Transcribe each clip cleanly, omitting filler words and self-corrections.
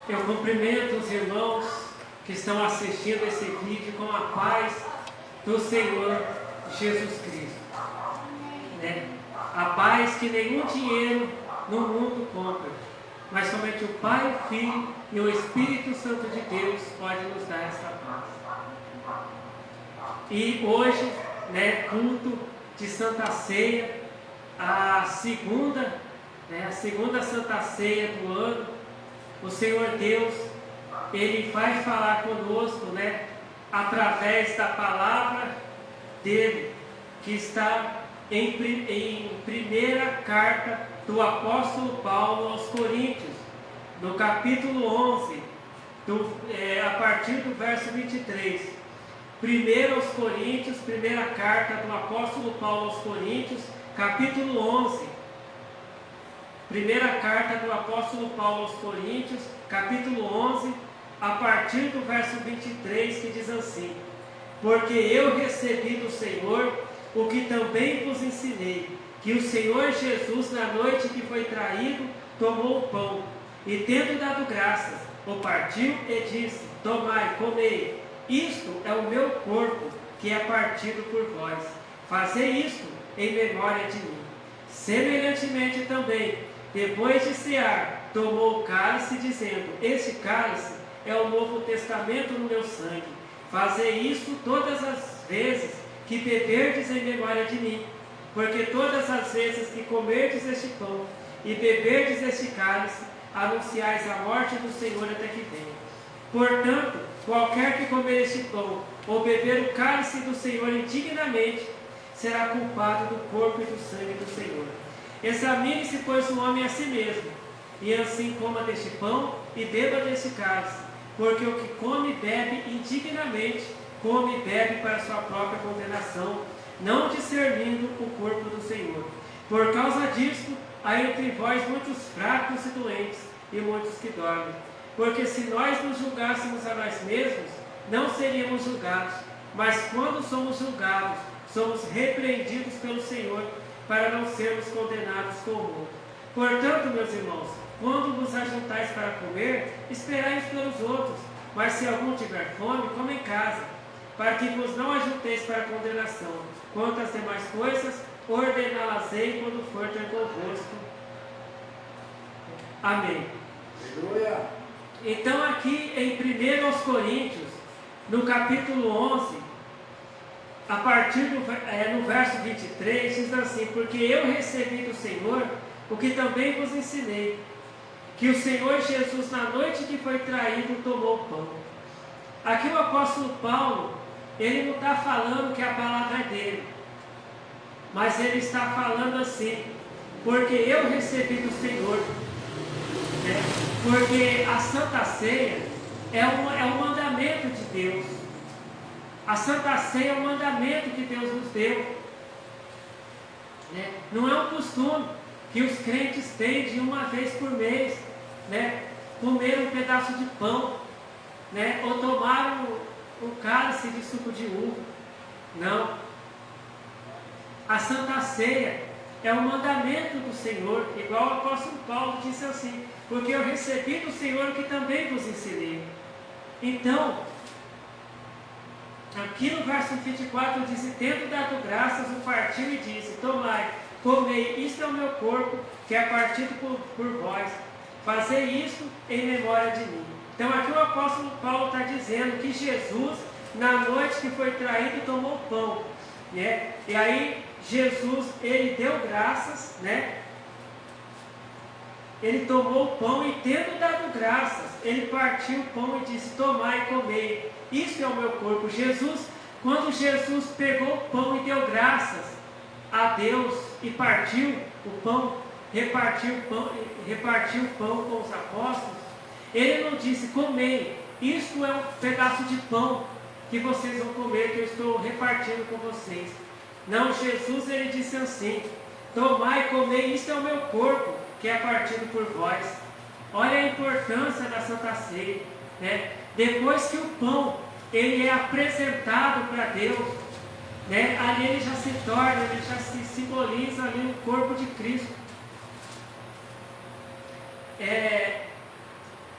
Eu cumprimento os irmãos que estão assistindo esse vídeo com a paz do Senhor Jesus Cristo. Né? A paz que nenhum dinheiro no mundo compra, mas somente o Pai, o Filho e o Espírito Santo de Deus pode nos dar essa paz. E hoje, né, culto de Santa Ceia, a segunda Santa Ceia do ano, o Senhor Deus, Ele vai falar conosco, né, através da palavra dele, que está em primeira carta do apóstolo Paulo aos Coríntios, no capítulo 11, a partir do verso 23. Primeiro aos Coríntios, primeira carta do apóstolo Paulo aos Coríntios, capítulo 11. Primeira carta do apóstolo Paulo aos Coríntios, capítulo 11, a partir do verso 23, que diz assim: Porque eu recebi do Senhor o que também vos ensinei, que o Senhor Jesus, na noite que foi traído, tomou o pão, e tendo dado graças, o partiu e disse: Tomai, comei, isto é o meu corpo, que é partido por vós. Fazei isto em memória de mim. Semelhantemente também, depois de cear, tomou o cálice, dizendo: Este cálice é o novo testamento no meu sangue. Fazei isto todas as vezes que beberdes em memória de mim. Porque todas as vezes que comerdes este pão e beberdes este cálice, anunciais a morte do Senhor até que venha. Portanto, qualquer que comer este pão ou beber o cálice do Senhor indignamente, será culpado do corpo e do sangue do Senhor. Examine-se, pois, o homem a si mesmo, e assim coma deste pão e beba deste cálice, porque o que come e bebe indignamente, come e bebe para sua própria condenação, não discernindo o corpo do Senhor. Por causa disto, há entre vós muitos fracos e doentes, e muitos que dormem. Porque se nós nos julgássemos a nós mesmos, não seríamos julgados, mas quando somos julgados, somos repreendidos pelo Senhor, para não sermos condenados com o mundo. Portanto, meus irmãos, quando vos ajuntais para comer, esperai uns pelos outros, mas se algum tiver fome, coma em casa, para que vos não ajunteis para condenação. Quanto às demais coisas, ordená-las-ei quando for ter convosco. Amém. Aleluia. Então aqui em 1 aos Coríntios, no capítulo 11, a partir no verso 23, diz assim: Porque eu recebi do Senhor o que também vos ensinei, que o Senhor Jesus, na noite que foi traído, tomou o pão. Aqui o apóstolo Paulo, ele não está falando que a palavra é dele, mas ele está falando assim: porque eu recebi do Senhor. Porque a Santa Ceia é um mandamento de Deus. A Santa Ceia é um mandamento que Deus nos deu. Não é um costume que os crentes têm de uma vez por mês, comer um pedaço de pão, ou tomar um cálice de suco de uva. Não. A Santa Ceia é um mandamento do Senhor, igual o apóstolo Paulo disse assim: porque eu recebi do Senhor o que também vos ensinei. Então, aqui no verso 24 diz: e tendo dado graças, o partiu e disse: Tomai, comei, isto é o meu corpo, que é partido por vós. Fazei isto em memória de mim. Então aqui o apóstolo Paulo está dizendo que Jesus, na noite que foi traído, tomou pão. E aí Jesus, ele deu graças, Ele tomou o pão e, tendo dado graças, ele partiu o pão e disse: Tomai e comei, isso é o meu corpo. Quando Jesus pegou o pão e deu graças a Deus e partiu o pão, repartiu o pão com os apóstolos, ele não disse: comei, isto é um pedaço de pão que vocês vão comer, que eu estou repartindo com vocês. Não, Jesus, ele disse assim: tomai e comei, isto é o meu corpo, que é partido por vós. Olha a importância da Santa Ceia, Depois que o pão ele é apresentado para Deus, ali ele já se torna, ele já se simboliza ali o corpo de Cristo.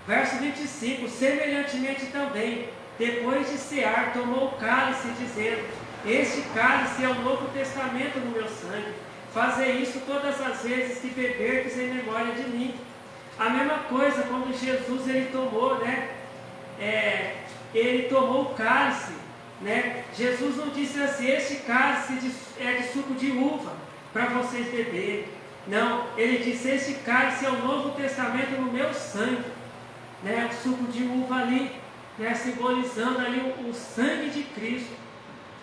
Verso 25, semelhantemente também, depois de cear, tomou o cálice, dizendo: este cálice é o Novo Testamento no meu sangue. Fazei isso todas as vezes que beberdes em memória de mim. A mesma coisa quando Jesus ele tomou, né? Ele tomou o cálice, né? Jesus não disse assim: este cálice é de suco de uva para vocês beberem. Não, ele disse: este cálice é o Novo Testamento no meu sangue, né? O suco de uva ali, né? Simbolizando ali o sangue de Cristo,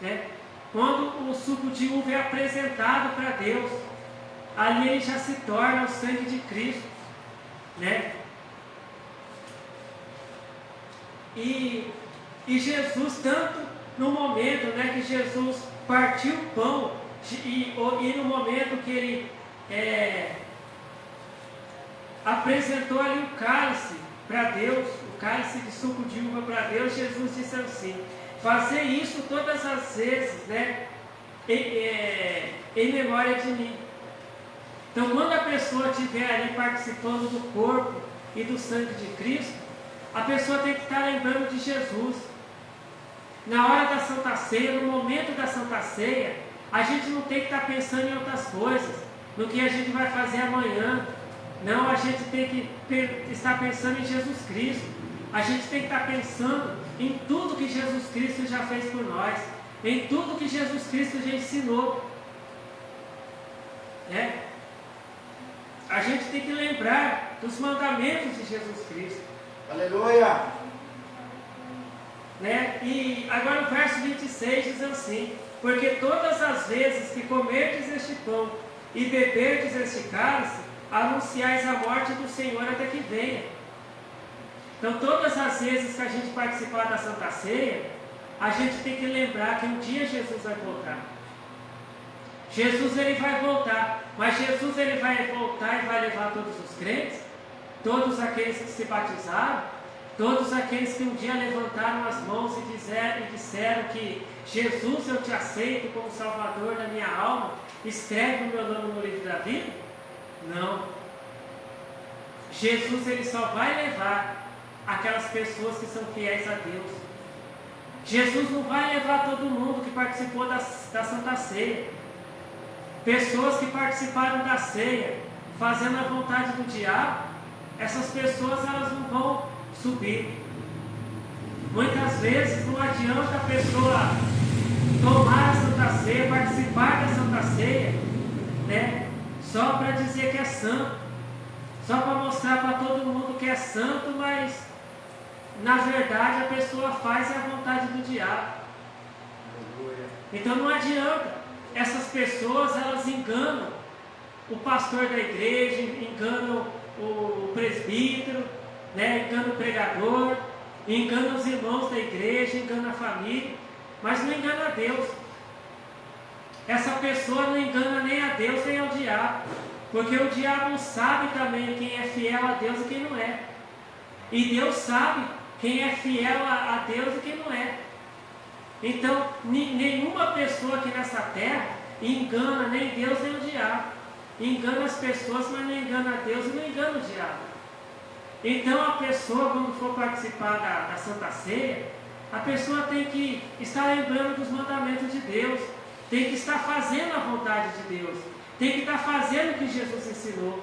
né? Quando o suco de uva é apresentado para Deus, ali ele já se torna o sangue de Cristo, né? E Jesus, tanto no momento, né, que Jesus partiu o pão, e no momento que ele apresentou ali o cálice para Deus, o cálice de suco de uva para Deus, Jesus disse assim: fazer isso todas as vezes, né, em memória de mim. Então, quando a pessoa estiver ali participando do corpo e do sangue de Cristo, a pessoa tem que estar lembrando de Jesus. Na hora da Santa Ceia, no momento da Santa Ceia, a gente não tem que estar pensando em outras coisas, no que a gente vai fazer amanhã. Não, a gente tem que estar pensando em Jesus Cristo. A gente tem que estar pensando em tudo que Jesus Cristo já fez por nós, em tudo que Jesus Cristo já ensinou. Né? A gente tem que lembrar dos mandamentos de Jesus Cristo. Aleluia! Né? E agora o verso 26 diz assim: porque todas as vezes que comerdes este pão e beberdes este cálice, anunciais a morte do Senhor até que venha. Então, todas as vezes que a gente participar da Santa Ceia, a gente tem que lembrar que um dia Jesus vai voltar. Jesus ele vai voltar, mas Jesus ele vai voltar e vai levar todos os crentes, todos aqueles que se batizaram, todos aqueles que um dia levantaram as mãos e disseram que Jesus, eu te aceito como Salvador da minha alma, escreve o meu nome no livro da vida? Não. Jesus ele só vai levar aquelas pessoas que são fiéis a Deus. Jesus não vai levar todo mundo que participou da Santa Ceia. Pessoas que participaram da ceia, fazendo a vontade do diabo, essas pessoas elas não vão subir. Muitas vezes não adianta a pessoa tomar a Santa Ceia, participar da Santa Ceia, né, só para dizer que é santo, só para mostrar para todo mundo que é santo, mas na verdade a pessoa faz a vontade do diabo. Então não adianta. Essas pessoas elas enganam o pastor da igreja, enganam o presbítero, né, enganam o pregador, enganam os irmãos da igreja, enganam a família, mas não engana a Deus. Essa pessoa não engana nem a Deus nem ao diabo, porque o diabo sabe também quem é fiel a Deus e quem não é. E Deus sabe quem é fiel a Deus e quem não é. Então, nenhuma pessoa aqui nessa terra engana nem Deus nem o diabo. Engana as pessoas, mas não engana a Deus e não engana o diabo. Então, a pessoa, quando for participar da Santa Ceia, a pessoa tem que estar lembrando dos mandamentos de Deus, tem que estar fazendo a vontade de Deus, tem que estar fazendo o que Jesus ensinou.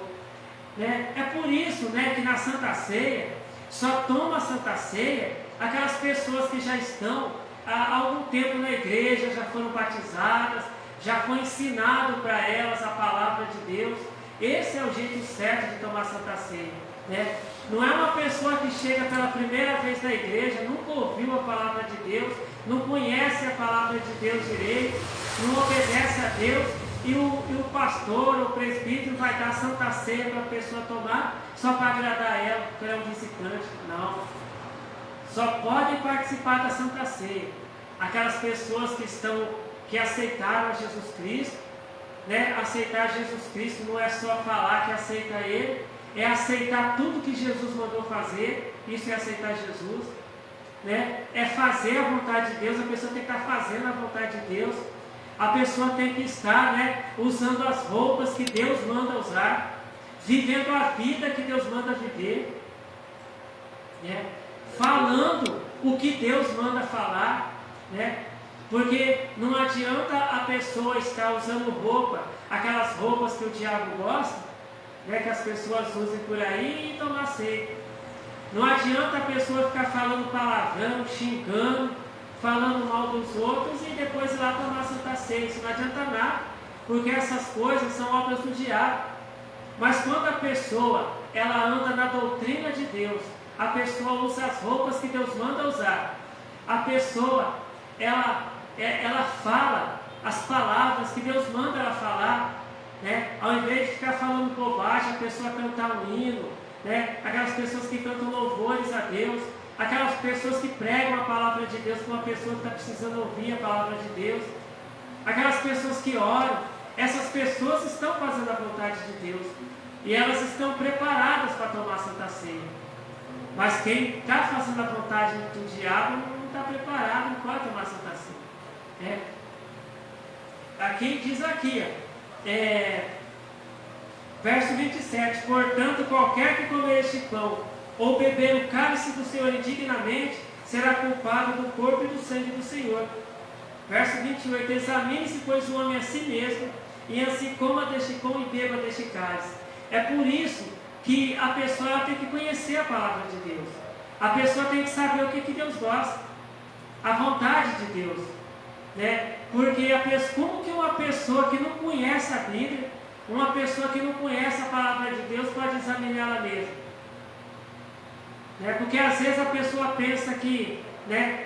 Né? É por isso, né, que na Santa Ceia, só toma a Santa Ceia aquelas pessoas que já estão há algum tempo na igreja, já foram batizadas, já foi ensinado para elas a palavra de Deus. Esse é o jeito certo de tomar Santa Ceia, né? Não é uma pessoa que chega pela primeira vez na igreja, nunca ouviu a palavra de Deus, não conhece a palavra de Deus direito, não obedece a Deus, e o pastor, o presbítero vai dar Santa Ceia para a pessoa tomar só para agradar ela, porque ela é um visitante. Não. Só podem participar da Santa Ceia aquelas pessoas que aceitaram a Jesus Cristo, né? Aceitar Jesus Cristo não é só falar que aceita Ele, é aceitar tudo que Jesus mandou fazer. Isso é aceitar Jesus, né? É fazer a vontade de Deus. A pessoa tem que estar fazendo a vontade de Deus. A pessoa tem que estar, né, usando as roupas que Deus manda usar, vivendo a vida que Deus manda viver. né? Falando o que Deus manda falar, né? Porque não adianta a pessoa estar usando roupa, aquelas roupas que o diabo gosta, né? Que as pessoas usem por aí e tomar ceia. Não adianta a pessoa ficar falando palavrão, xingando, falando mal dos outros e depois ir lá tomar Santa Ceia. Isso não adianta nada, porque essas coisas são obras do diabo. Mas quando a pessoa ela anda na doutrina de Deus, a pessoa usa as roupas que Deus manda usar, a pessoa ela fala as palavras que Deus manda ela falar, né? Ao invés de ficar falando bobagem, a pessoa cantar um hino, né? Aquelas pessoas que cantam louvores a Deus, aquelas pessoas que pregam a palavra de Deus para uma pessoa que está precisando ouvir a palavra de Deus, aquelas pessoas que oram, essas pessoas estão fazendo a vontade de Deus e elas estão preparadas para tomar a Santa Ceia. Mas quem está fazendo a vontade do diabo não está preparado para tomar a Santa Ceia. Aqui diz aqui, verso 27, portanto, qualquer que comer este pão ou beber o cálice do Senhor indignamente, será culpado do corpo e do sangue do Senhor. Verso 28, examine-se, pois, o homem a si mesmo, e assim coma deste pão e beba deste cálice. É por isso que a pessoa tem que conhecer a palavra de Deus. A pessoa tem que saber o que Deus gosta, a vontade de Deus, né? Porque como que uma pessoa que não conhece a Bíblia, uma pessoa que não conhece a palavra de Deus pode examinar ela mesma? Porque às vezes a pessoa pensa que,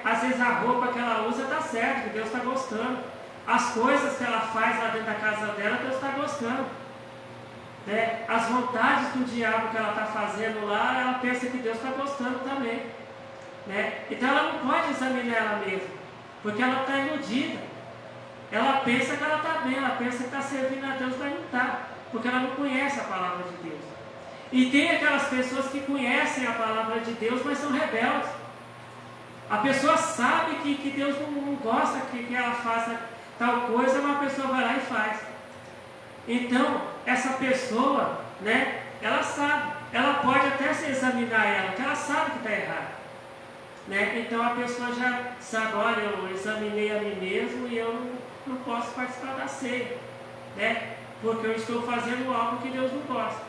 às vezes a roupa que ela usa está certo, que Deus está gostando. As coisas que ela faz lá dentro da casa dela, Deus está gostando. As vontades do diabo que ela está fazendo lá, ela pensa que Deus está gostando também. Então ela não pode examinar ela mesma, porque ela está iludida. Ela pensa que ela está bem, ela pensa que está servindo a Deus, mas não está, porque ela não conhece a palavra de Deus. E tem aquelas pessoas que conhecem a palavra de Deus, mas são rebeldes. A pessoa sabe que Deus não gosta que ela faça tal coisa, mas a pessoa vai lá e faz. Então, essa pessoa, ela sabe, ela pode até se examinar ela, que ela sabe que está errado. Então a pessoa já sabe, olha, eu examinei a mim mesmo e eu não posso participar da ceia, porque eu estou fazendo algo que Deus não gosta.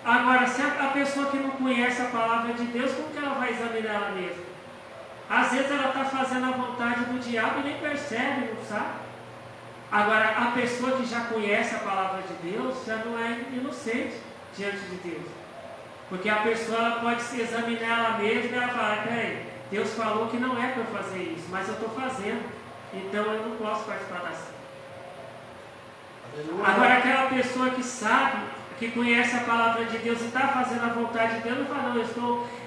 Agora, se a pessoa que não conhece a palavra de Deus, como que ela vai examinar ela mesma? Às vezes ela está fazendo a vontade do diabo e nem percebe, não sabe? Agora, a pessoa que já conhece a palavra de Deus, já não é inocente diante de Deus. Porque a pessoa ela pode se examinar ela mesma e ela fala, peraí, Deus falou que não é para eu fazer isso, mas eu estou fazendo, então eu não posso participar da ceia. Agora, aquela pessoa que sabe, que conhece a palavra de Deus e está fazendo a vontade de Deus, não fala, não,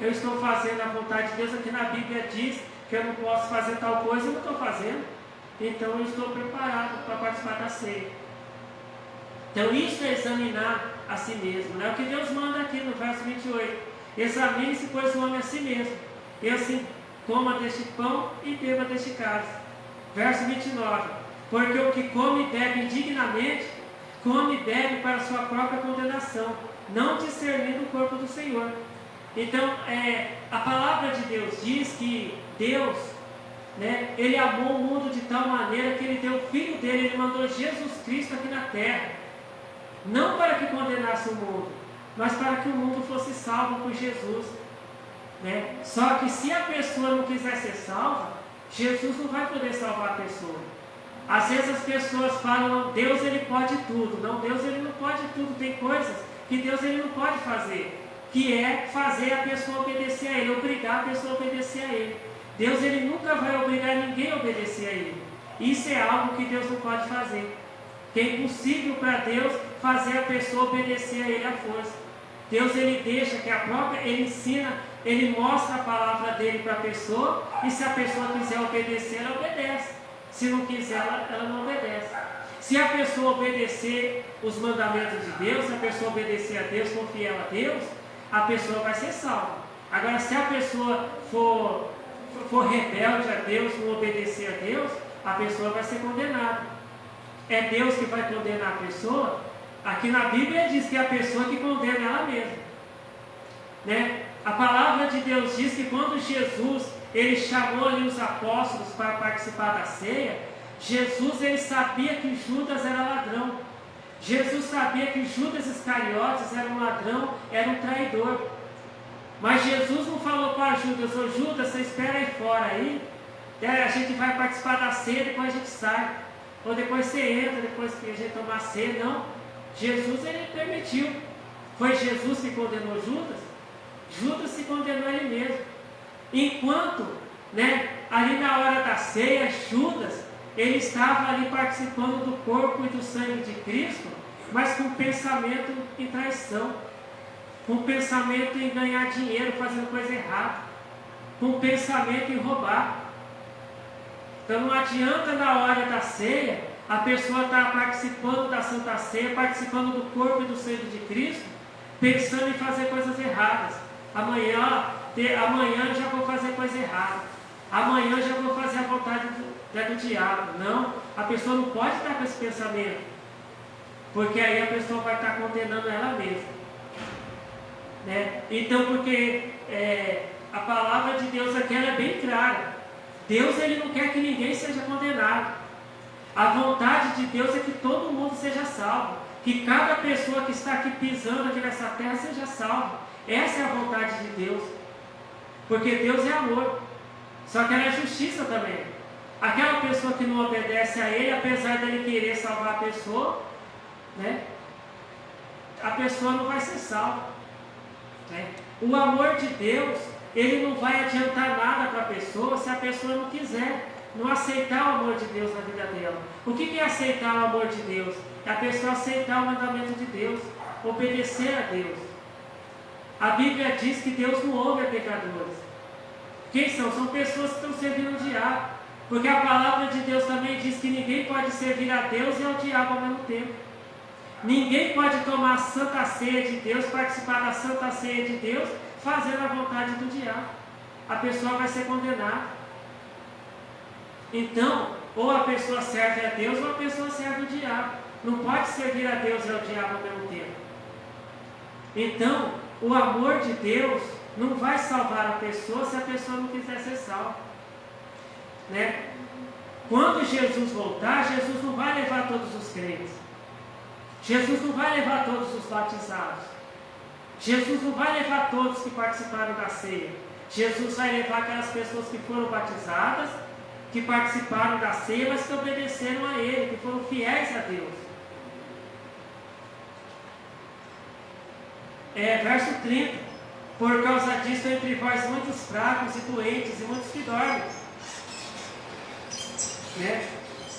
eu estou fazendo a vontade de Deus, aqui na Bíblia diz que eu não posso fazer tal coisa, eu não estou fazendo, então eu estou preparado para participar da ceia. Então isso é examinar a si mesmo, o que Deus manda aqui no verso 28, examine-se, pois, o homem a si mesmo, e assim coma deste pão e beba deste cálice. Verso 29, porque o que come e bebe indignamente, come e bebe para sua própria condenação, não discernindo o corpo do Senhor. Então, a palavra de Deus diz que Deus, Ele amou o mundo de tal maneira que Ele deu o Filho dele, Ele mandou Jesus Cristo aqui na terra, não para que condenasse o mundo, mas para que o mundo fosse salvo por Jesus. Só que se a pessoa não quiser ser salva, Jesus não vai poder salvar a pessoa. Às vezes as pessoas falam, Deus ele pode tudo. Não, Deus ele não pode tudo. Tem coisas que Deus ele não pode fazer, que é fazer a pessoa obedecer a Ele, obrigar a pessoa a obedecer a Ele. Deus ele nunca vai obrigar ninguém a obedecer a Ele. Isso é algo que Deus não pode fazer. Que é impossível para Deus fazer a pessoa obedecer a Ele à força. Deus ele deixa que a própria, Ele ensina, Ele mostra a palavra dele para a pessoa, e se a pessoa quiser obedecer, ela obedece. Se não quiser, ela não obedece. Se a pessoa obedecer os mandamentos de Deus, se a pessoa obedecer a Deus, for fiel a Deus, a pessoa vai ser salva. Agora, se a pessoa for rebelde a Deus, não obedecer a Deus, a pessoa vai ser condenada. É Deus que vai condenar a pessoa? Aqui na Bíblia diz que é a pessoa que condena ela mesma. A palavra de Deus diz que quando Jesus ele chamou ali os apóstolos para participar da ceia, Jesus ele sabia que Judas era ladrão. Jesus sabia que Judas Iscariotes era um ladrão, era um traidor. Mas Jesus não falou para Judas: ô Judas, você espera aí fora aí, a gente vai participar da ceia, depois a gente sai. Ou depois você entra, depois que a gente tomar ceia. Não. Jesus ele permitiu. Foi Jesus que condenou Judas? Judas se condenou ele mesmo. Enquanto, ali na hora da ceia, Judas, ele estava ali participando do corpo e do sangue de Cristo, mas com pensamento em traição, com pensamento em ganhar dinheiro, fazendo coisa errada, com pensamento em roubar. Então não adianta na hora da ceia, a pessoa estar participando da Santa Ceia, participando do corpo e do sangue de Cristo, pensando em fazer coisas erradas. Amanhã eu já vou fazer coisa errada. Amanhã eu já vou fazer a vontade do diabo. Não, a pessoa não pode estar com esse pensamento, porque aí a pessoa vai estar condenando ela mesma. Então, porque a palavra de Deus aqui ela é bem clara. Deus ele não quer que ninguém seja condenado. A vontade de Deus é que todo mundo seja salvo, que cada pessoa que está aqui pisando aqui nessa terra seja salva. Essa é a vontade de Deus, porque Deus é amor, só que ela é justiça também. Aquela pessoa que não obedece a Ele, apesar dele querer salvar a pessoa não vai ser salva. O amor de Deus, ele não vai adiantar nada para a pessoa se a pessoa não quiser, não aceitar o amor de Deus na vida dela. O que é aceitar o amor de Deus? É a pessoa aceitar o mandamento de Deus, obedecer a Deus. A Bíblia diz que Deus não ouve a pecadores. Quem são? São pessoas que estão servindo o diabo. Porque a palavra de Deus também diz que ninguém pode servir a Deus e ao diabo ao mesmo tempo. Ninguém pode tomar a Santa Ceia de Deus, participar da Santa Ceia de Deus, fazendo a vontade do diabo. A pessoa vai ser condenada. Então, ou a pessoa serve a Deus ou a pessoa serve o diabo. Não pode servir a Deus e ao diabo ao mesmo tempo. Então, o amor de Deus não vai salvar a pessoa se a pessoa não quiser ser salva. Quando Jesus voltar, Jesus não vai levar todos os crentes. Jesus não vai levar todos os batizados. Jesus não vai levar todos que participaram da ceia. Jesus vai levar aquelas pessoas que foram batizadas, que participaram da ceia, mas que obedeceram a Ele, que foram fiéis a Deus. Verso 30. Por causa disso, entre vós muitos fracos e doentes e muitos que dormem.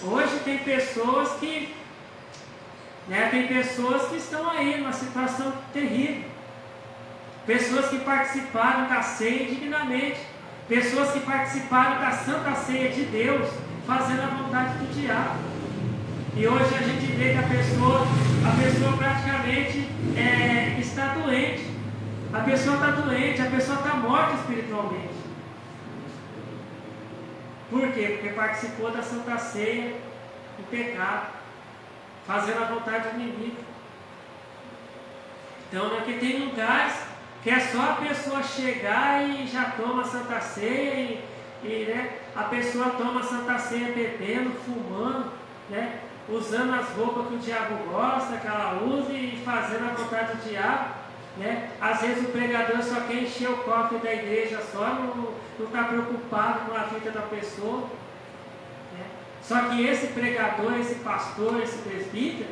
Hoje tem pessoas que estão aí numa situação terrível. Pessoas que participaram da ceia dignamente. Pessoas que participaram da Santa Ceia de Deus, fazendo a vontade do diabo. E hoje a gente vê que a pessoa praticamente está doente. A pessoa está doente, a pessoa está morta espiritualmente. Por quê? Porque participou da Santa Ceia em pecado, fazendo a vontade do inimigo. Então, que tem lugares que é só a pessoa chegar e já toma a Santa Ceia e a pessoa toma a Santa Ceia bebendo, fumando, usando as roupas que o diabo gosta, que ela usa e fazendo a vontade do diabo. Às vezes o pregador só quer encher o cofre da igreja só, não está preocupado com a vida da pessoa. Só que esse pregador, esse pastor, esse presbítero,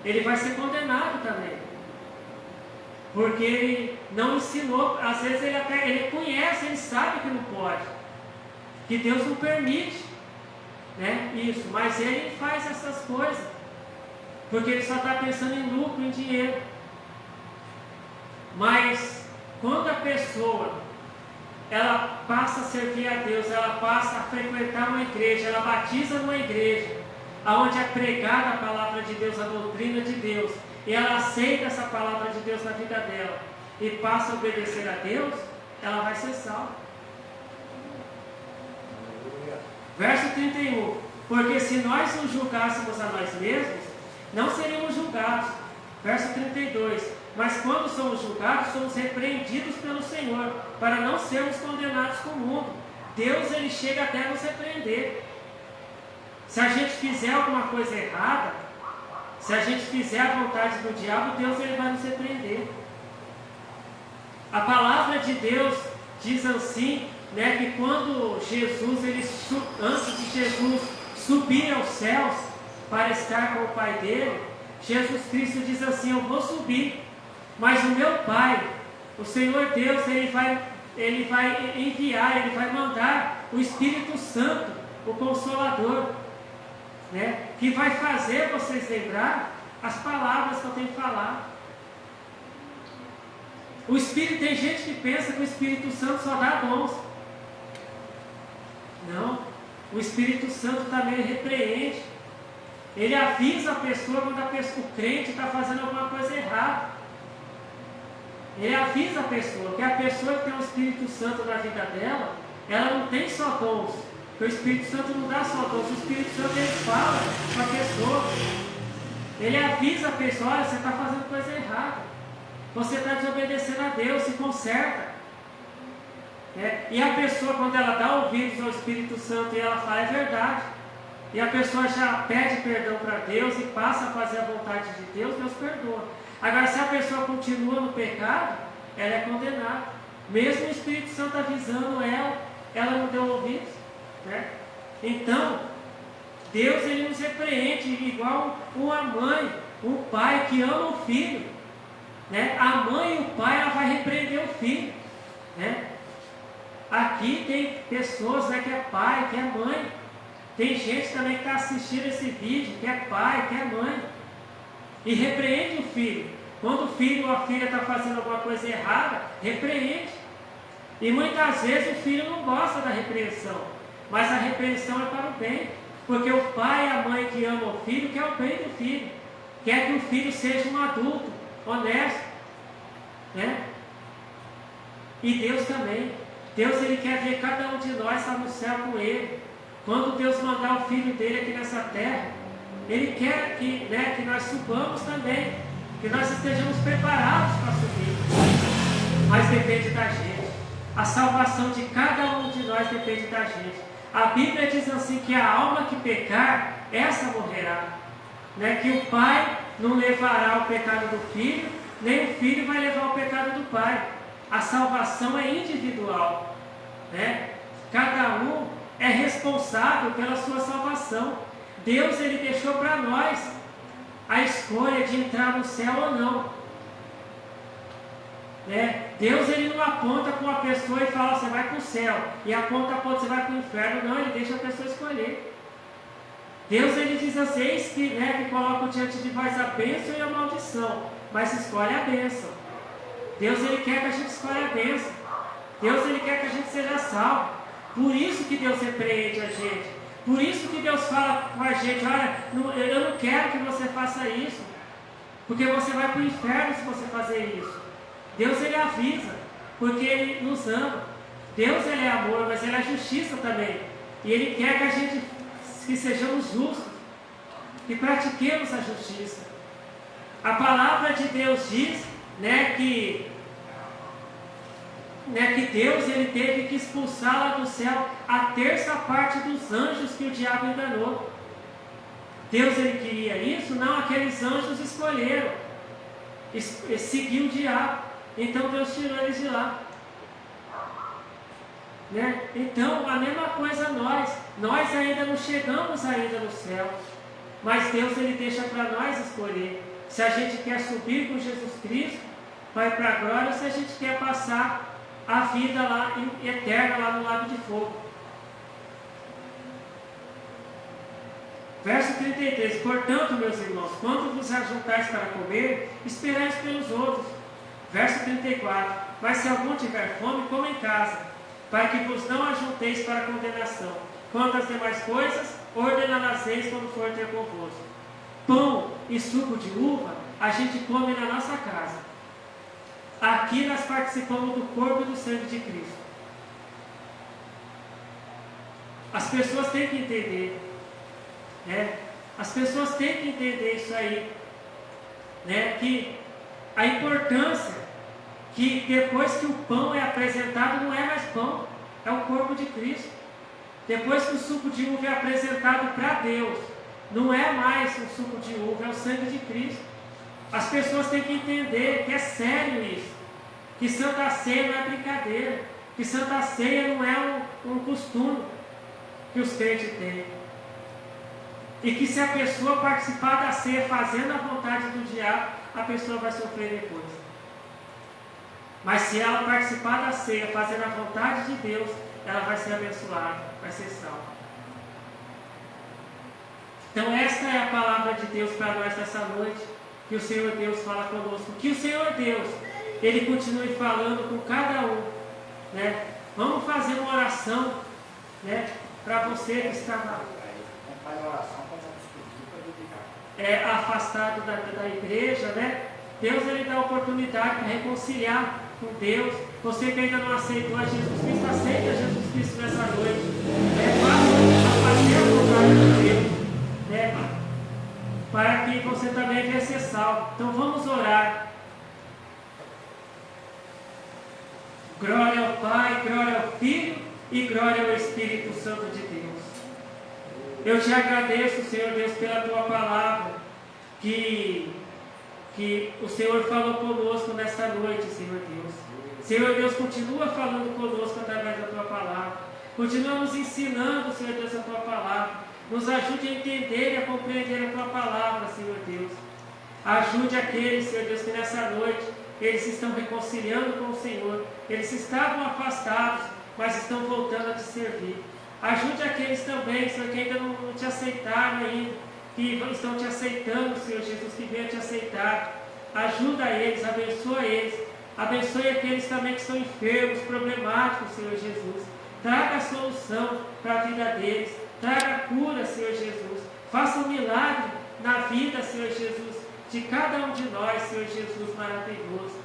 ele vai ser condenado também. Porque ele não ensinou, às vezes ele conhece, ele sabe que não pode, que Deus não permite isso, mas ele faz essas coisas, porque ele só está pensando em lucro, em dinheiro. Mas quando a pessoa ela passa a servir a Deus, ela passa a frequentar uma igreja, ela batiza numa igreja, onde é pregada a palavra de Deus, a doutrina de Deus, e ela aceita essa palavra de Deus na vida dela, e passa a obedecer a Deus, ela vai ser salva. Verso 31. Porque se nós nos julgássemos a nós mesmos, não seríamos julgados. Verso 32. mas quando somos julgados, somos repreendidos pelo Senhor, para não sermos condenados com o mundo. Deus, ele chega até nos repreender. Se a gente fizer alguma coisa errada, se a gente fizer a vontade do diabo, Deus, ele vai nos repreender. A palavra de Deus diz assim, né, que quando Jesus, antes de Jesus subir aos céus para estar com o Pai dele, Jesus Cristo diz assim: eu vou subir, mas o meu Pai, o Senhor Deus, ele vai enviar, ele vai mandar o Espírito Santo, o Consolador, né, que vai fazer vocês lembrar as palavras que eu tenho falado. O Espírito, tem gente que pensa que o Espírito Santo só dá dons. Não, o Espírito Santo também repreende. Ele avisa a pessoa quando o crente está fazendo alguma coisa errada. Ele avisa a pessoa que a pessoa que tem o Espírito Santo na vida dela, ela não tem só dons. Porque o Espírito Santo não dá só dons. O Espírito Santo, ele fala com a pessoa. Ele avisa a pessoa: olha, você está fazendo coisa errada. Você está desobedecendo a Deus, se conserta. E a pessoa, quando ela dá ouvidos ao Espírito Santo e ela fala, é verdade. E a pessoa já pede perdão para Deus e passa a fazer a vontade de Deus, Deus perdoa. Agora, se a pessoa continua no pecado, ela é condenada. Mesmo o Espírito Santo avisando ela não deu ouvidos. Né? Então, Deus, ele nos repreende igual uma mãe, um pai que ama o filho. Né? A mãe e o pai, ela vai repreender o filho. Né? Aqui tem pessoas, né, que é pai, que é mãe. Tem gente também que está assistindo esse vídeo, que é pai, que é mãe. E repreende o filho. Quando o filho ou a filha está fazendo alguma coisa errada, repreende. E muitas vezes o filho não gosta da repreensão. Mas a repreensão é para o bem. Porque o pai e a mãe que amam o filho quer o bem do filho. Quer que o filho seja um adulto, honesto. Né? E Deus também. Deus, ele quer ver cada um de nós estar no céu com ele. Quando Deus mandar o Filho dele aqui nessa terra, ele quer que, né, que nós subamos também, que nós estejamos preparados para subir. Mas depende da gente. A salvação de cada um de nós depende da gente. A Bíblia diz assim que a alma que pecar, essa morrerá. Né? Que o pai não levará o pecado do filho, nem o filho vai levar o pecado do pai. A salvação é individual. Né? Cada um é responsável pela sua salvação. Deus, ele deixou para nós a escolha de entrar no céu ou não. Né? Deus, ele não aponta para uma pessoa e fala, você vai para o céu, e aponta para outra, você vai para o inferno. Não, ele deixa a pessoa escolher. Deus, ele diz assim, eis que, né, que coloca diante de vós a bênção e a maldição, mas escolhe a bênção. Deus, ele quer que a gente escolha a bênção. Deus, ele quer que a gente seja salvo. Por isso que Deus repreende a gente. Por isso que Deus fala com a gente, olha, eu não quero que você faça isso, porque você vai para o inferno se você fazer isso. Deus, ele avisa, porque ele nos ama. Deus, ele é amor, mas ele é justiça também. E ele quer que a gente, que sejamos justos, que pratiquemos a justiça. A palavra de Deus diz, né, que Deus, ele teve que expulsar lá do céu a terça parte dos anjos que o diabo enganou. Deus, ele queria isso? Não, aqueles anjos escolheram seguir o diabo. Então Deus tirou eles de lá. Né? Então, a mesma coisa nós ainda não chegamos ainda no céu, mas Deus, ele deixa para nós escolher se a gente quer subir com Jesus Cristo, vai para a glória, ou se a gente quer passar a vida lá eterna lá no lago de fogo. Verso 33, portanto, meus irmãos, quando vos ajuntais para comer, esperais pelos outros. Verso 34, mas se algum tiver fome, coma em casa, para que vos não ajunteis para condenação. Quanto às demais coisas, ordená-las-eis quando for ter convosco. Pão e suco de uva, a gente come na nossa casa. Aqui nós participamos do corpo e do sangue de Cristo. As pessoas têm que entender, né? As pessoas têm que entender isso aí, né? Que a importância que depois que o pão é apresentado, não é mais pão, é o corpo de Cristo. Depois que o suco de uva é apresentado para Deus, não é mais o suco de uva, é o sangue de Cristo. As pessoas têm que entender que é sério isso, que Santa Ceia não é brincadeira, que Santa Ceia não é um costume que os crentes têm. E que se a pessoa participar da ceia fazendo a vontade do diabo, a pessoa vai sofrer depois. Mas se ela participar da ceia fazendo a vontade de Deus, ela vai ser abençoada, vai ser salva. Então esta é a palavra de Deus para nós nessa noite, que o Senhor Deus fala conosco. Que o Senhor Deus, Ele continue falando com cada um, né? Vamos fazer uma oração, né? Para você que está afastado da igreja, né? Deus, Ele dá a oportunidade para reconciliar com Deus. Você que ainda não aceitou a Jesus Cristo, aceita Jesus Cristo nessa noite. Faça a fazer a vontade de Deus, né? Para que você também venha ser salvo. Então vamos orar. Glória ao Pai, glória ao Filho e glória ao Espírito Santo de Deus. Eu te agradeço, Senhor Deus, pela Tua palavra, que o Senhor falou conosco nesta noite, Senhor Deus. Senhor Deus, continua falando conosco através da Tua palavra. Continua nos ensinando, Senhor Deus, a Tua palavra. Nos ajude a entender e a compreender a Tua palavra, Senhor Deus. Ajude aqueles, Senhor Deus, que nessa noite eles estão reconciliando com o Senhor. Eles estavam afastados, mas estão voltando a Te servir. Ajude aqueles também, Senhor, que ainda não Te aceitaram ainda, que estão Te aceitando, Senhor Jesus, que venham Te aceitar. Ajuda eles, abençoa eles. Abençoe aqueles também que estão enfermos, problemáticos, Senhor Jesus. Traga a solução para a vida deles. Traga a cura, Senhor Jesus. Faça um milagre na vida, Senhor Jesus, de cada um de nós, Senhor Jesus, maravilhoso,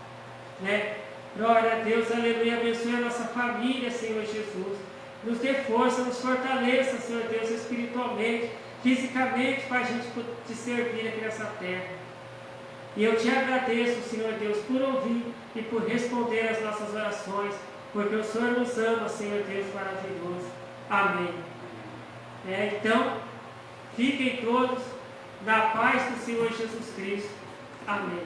né? Glória a Deus, aleluia. Abençoe a nossa família, Senhor Jesus. Nos dê força, nos fortaleça, Senhor Deus, espiritualmente, fisicamente, para a gente Te servir aqui nessa terra. E eu Te agradeço, Senhor Deus, por ouvir e por responder às nossas orações, porque o Senhor nos ama, Senhor Deus maravilhoso. Amém. Então, fiquem todos na paz do Senhor Jesus Cristo. Amém.